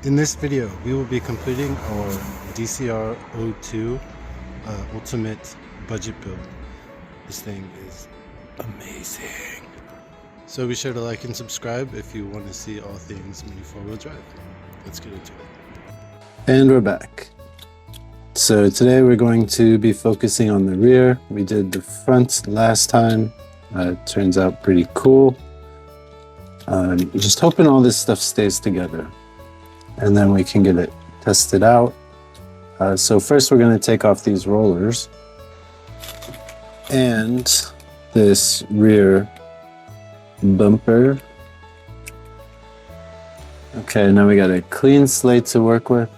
In this video, we will be completing our DCR-02 Ultimate Budget Build. This thing is amazing. So be sure to like and subscribe if you want to see all things mini four-wheel drive. Let's get into it. And we're back. So today we're going to be focusing on the rear. We did the front last time. It turns out pretty cool. Just hoping all this stuff stays together, and then we can get it tested out. So first we're going to take off these rollers and this rear bumper. Okay, now we got a clean slate to work with.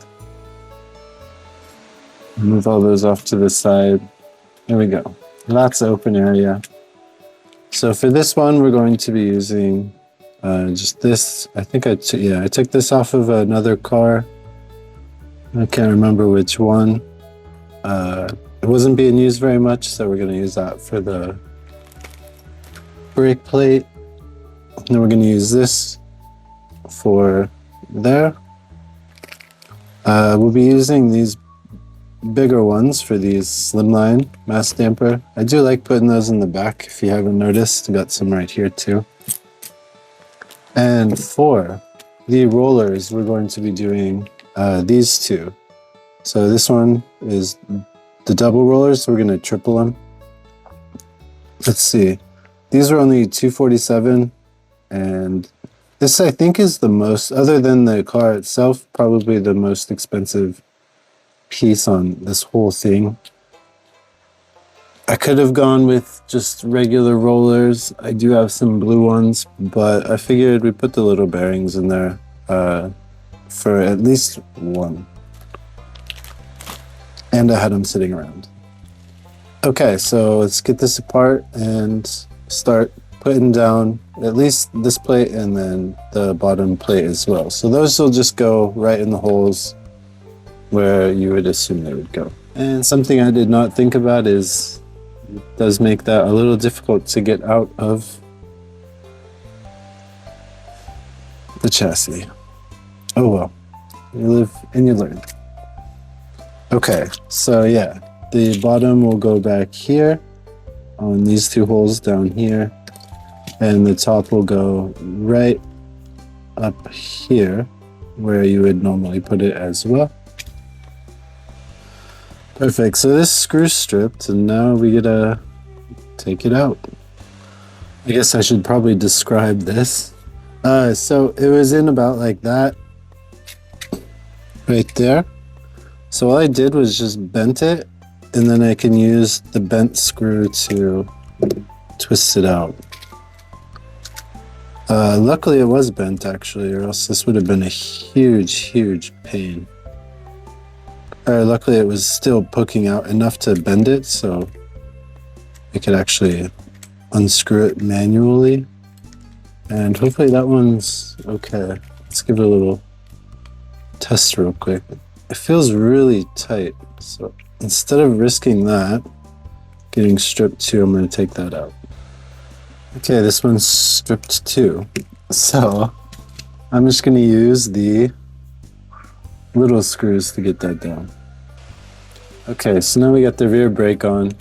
Move all those off to the side. There we go. Lots of open area. So for this one, we're going to be using just this. I think I took this off of another car. I can't remember which one. It wasn't being used very much, so we're going to use that for the brake plate. And then we're going to use this for there. We'll be using these bigger ones for these slimline mass damper. I do like putting those in the back, if you haven't noticed. I got some right here too. And for the rollers, we're going to be doing these two. So this one is the double rollers, so we're going to triple them. Let's see. These are only $247, and this I think is the most, other than the car itself, probably the most expensive piece on this whole thing. I could have gone with just regular rollers. I do have some blue ones, but I figured we'd put the little bearings in there for at least one. And I had them sitting around. Okay, so let's get this apart and start putting down at least this plate and then the bottom plate as well. So those will just go right in the holes where you would assume they would go. And something I did not think about is it does make that a little difficult to get out of the chassis. Oh well, you live and you learn. Okay, so yeah, the bottom will go back here on these two holes down here, and the top will go right up here where you would normally put it as well. Perfect, so this screw stripped, and now we gotta take it out. I guess I should probably describe this. So it was in about like that, right there. So all I did was just bent it, and then I can use the bent screw to twist it out. Luckily it was bent actually, or else this would have been a huge pain. Luckily it was still poking out enough to bend it, so I could actually unscrew it manually. And hopefully that one's okay. Let's give it a little test real quick. It feels really tight, so instead of risking that getting stripped too, I'm going to take that out. Okay, this one's stripped too, so I'm just going to use the little screws to get that down. Okay, so now we got the rear brake on.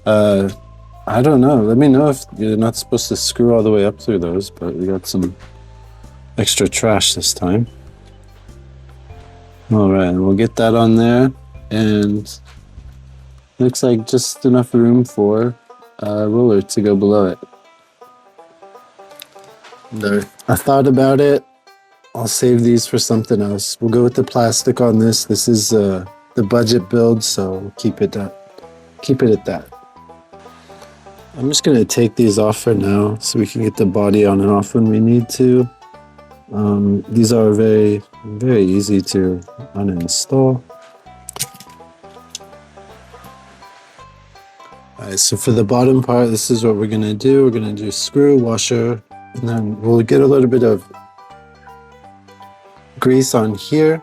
I don't know, let me know if you're not supposed to screw all the way up through those, but we got some extra trash this time. Alright, we'll get that on there, and looks like just enough room for a roller to go below it. There. I thought about it. I'll save these for something else. We'll go with the plastic on this. This is the budget build, so we'll keep it at that. I'm just going to take these off for now so we can get the body on and off when we need to. These are very easy to uninstall. Alright, so for the bottom part, this is what we're going to do. We're going to do screw, washer, and then we'll get a little bit of grease on here,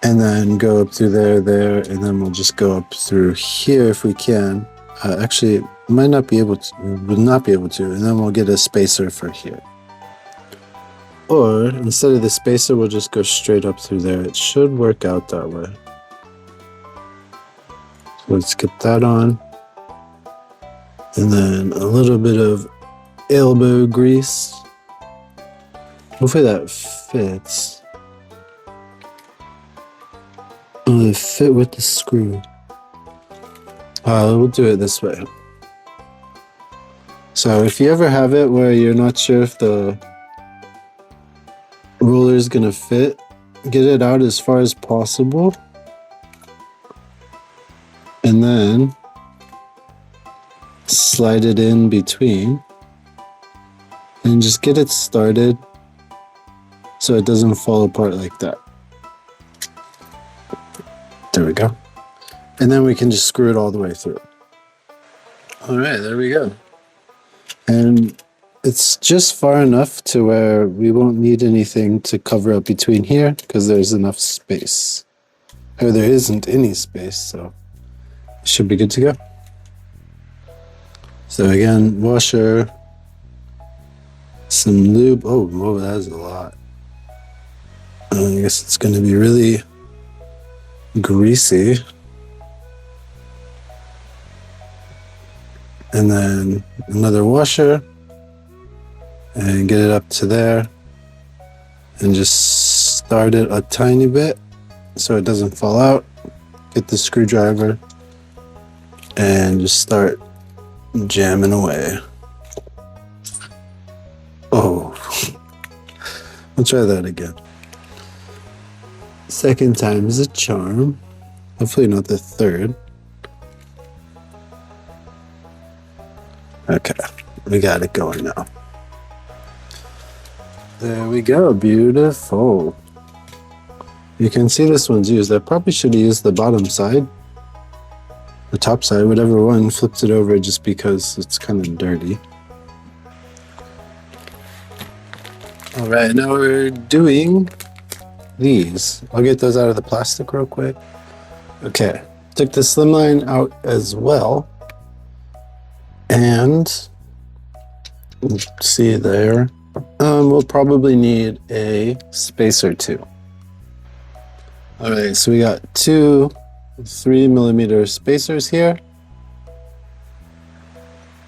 and then go up through there, and then we'll just go up through here if we can. Actually, might not be able to, will not be able to, and then we'll get a spacer for here. Or instead of the spacer, we'll just go straight up through there. It should work out that way. So let's get that on. And then a little bit of elbow grease. Hopefully that fits. Will it fit with the screw? We'll do it this way. So if you ever have it where you're not sure if the roller is gonna fit, get it out as far as possible. And then slide it in between. And just get it started so it doesn't fall apart like that. There we go. And then we can just screw it all the way through. All right, there we go. And it's just far enough to where we won't need anything to cover up between here because there's enough space. Or there isn't any space, so it should be good to go. So again, washer, some lube. Oh, whoa, that is a lot. I guess it's going to be really greasy. And then another washer and get it up to there and just start it a tiny bit so it doesn't fall out. Get the screwdriver and just start jamming away. Oh, I'll try that again. Second time is a charm. Hopefully not the third. Okay, we got it going now. There we go, beautiful. You can see this one's used. I probably should have used the bottom side. The top side, whatever one, flipped it over just because it's kind of dirty. All right, now we're doing these. I'll get those out of the plastic real quick. Okay, took the slimline out as well. And let's see there. We'll probably need a spacer too. All right, so we got two 3mm spacers here.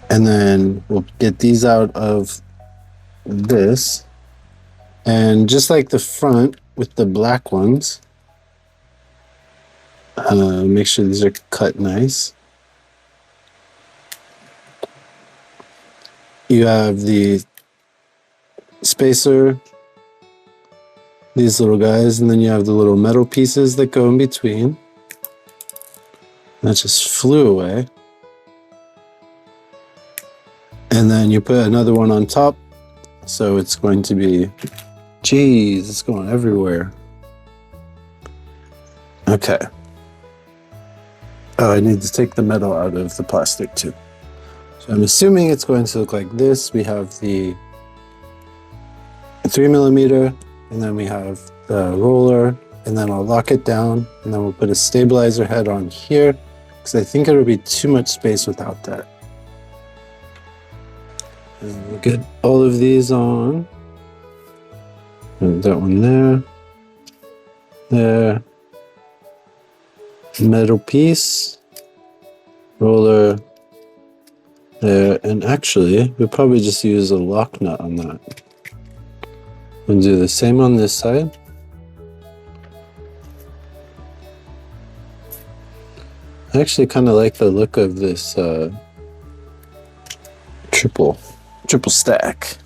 And then we'll get these out of this. And just like the front with the black ones, make sure these are cut nice. You have the spacer, these little guys, and then you have the little metal pieces that go in between. That just flew away. And then you put another one on top, so it's going to be, geez, it's going everywhere. Okay. Oh, I need to take the metal out of the plastic too. So I'm assuming it's going to look like this. We have the 3mm, and then we have the roller, and then I'll lock it down, and then we'll put a stabilizer head on here, because I think it'll be too much space without that. And we'll get all of these on. And that one there. There. Metal piece. Roller. There. And actually, we'll probably just use a lock nut on that. We'll do the same on this side. I actually kind of like the look of this triple stack.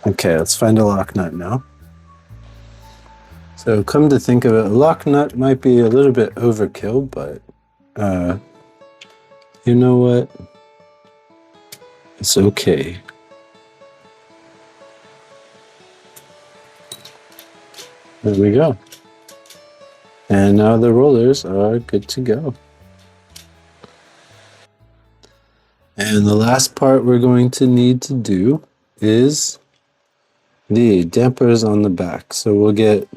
Okay, let's find a lock nut now. So come to think of it, a lock nut might be a little bit overkill, but you know what? It's okay. There we go. And now the rollers are good to go. And the last part we're going to need to do is the dampers on the back. So we'll get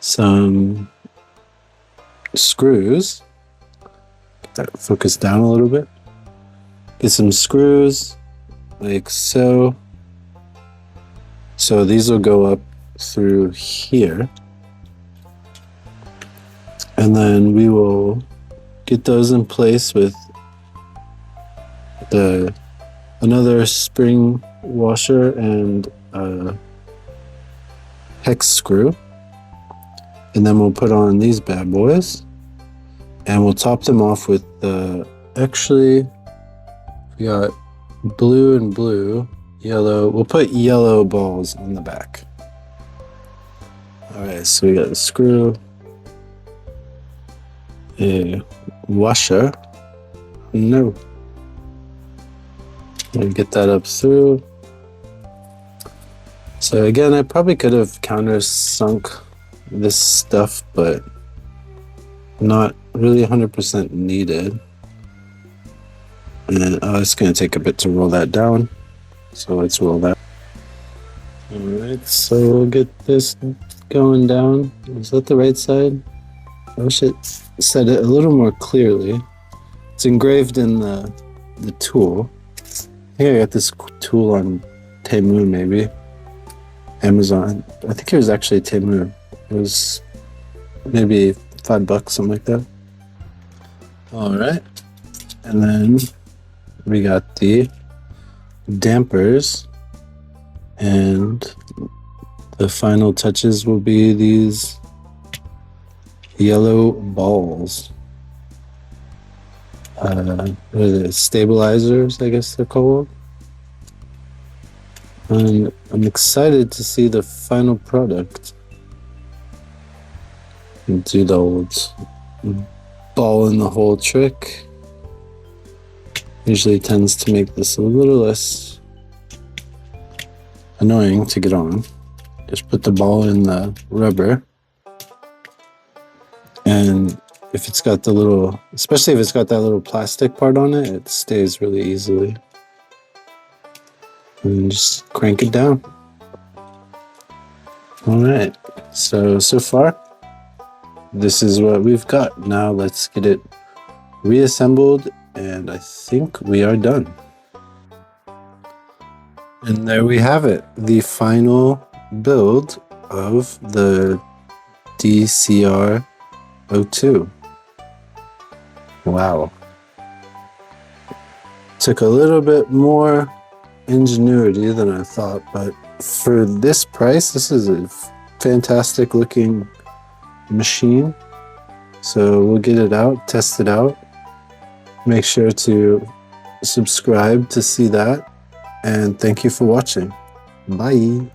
some screws. Get that focused down a little bit. Get some screws like so. So these will go up through here. And then we will get those in place with another spring washer and a hex screw. And then we'll put on these bad boys. And we'll top them off with actually, we got blue and blue, yellow. We'll put yellow balls on the back. All right, so we got a screw, a washer. No. And get that up through. So again, I probably could have countersunk this stuff, but not really 100% needed. And it's going to take a bit to roll that down. So let's roll that. All right, so we'll get this going down. Is that the right side? I wish it said it a little more clearly. It's engraved in the tool. I think I got this tool on Temu, maybe. Amazon. I think it was actually Temu. It was maybe $5, something like that. All right. And then we got the dampers. And the final touches will be these yellow balls. What are they? Stabilizers, I guess they're called. And I'm excited to see the final product. And do the old ball in the hole trick. Usually tends to make this a little less annoying to get on. Just put the ball in the rubber. And if it's got the little, especially if it's got that little plastic part on it, it stays really easily. And just crank it down. All right, so far, this is what we've got. Now let's get it reassembled, and I think we are done. And there we have it, the final build of the DCR-02. Wow. Took a little bit more ingenuity than I thought, but for this price, this is a fantastic looking machine. So we'll get it out, test it out. Make sure to subscribe to see that, and thank you for watching. Bye.